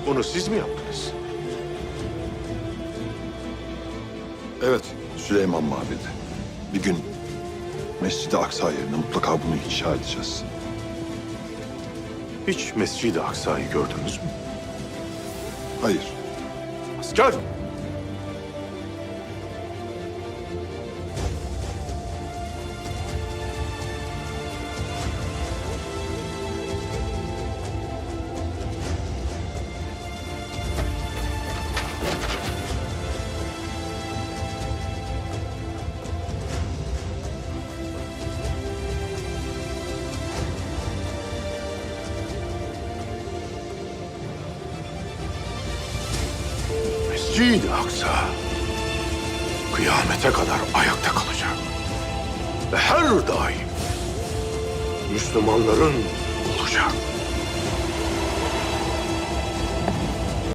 Bunu siz mi yaptınız? Evet, Süleyman Mabedi. Bir gün Mescid-i Aksa yerine mutlaka bunu inşa edeceğiz. Hiç Mescid-i Aksa'yı gördünüz mü? Hayır, Asker! Mescid-i Aksa kıyamete kadar ayakta kalacak. Ve her daim Müslümanların olacak.